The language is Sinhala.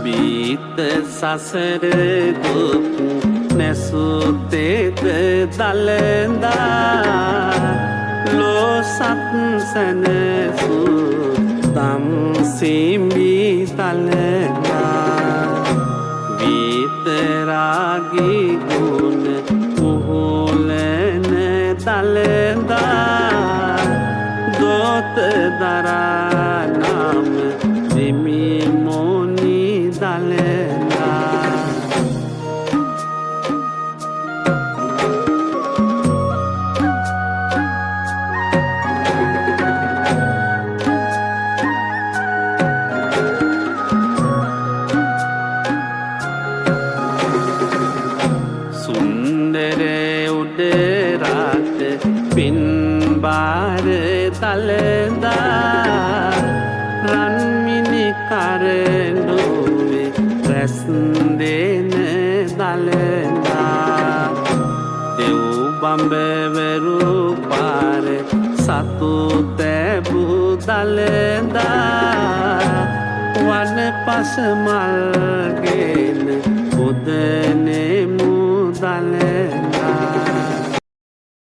බීත සසර දුක් නැසුතේත දලඳා ලෝසත් සැනසු තම් සිඹි තලඳා විතරාගී ගුණ මුහුලන තලඳා දොත දරා නාම දෙමි මොනි දලඳා සුන්දර උඩරට පින්බාර තලඳා රන්මිනි කරඬුවේ රැස් දෙන දලඳා දෙව් බඹවරු පාර සතු තැබූ දලඳා වන පස මල්ගේ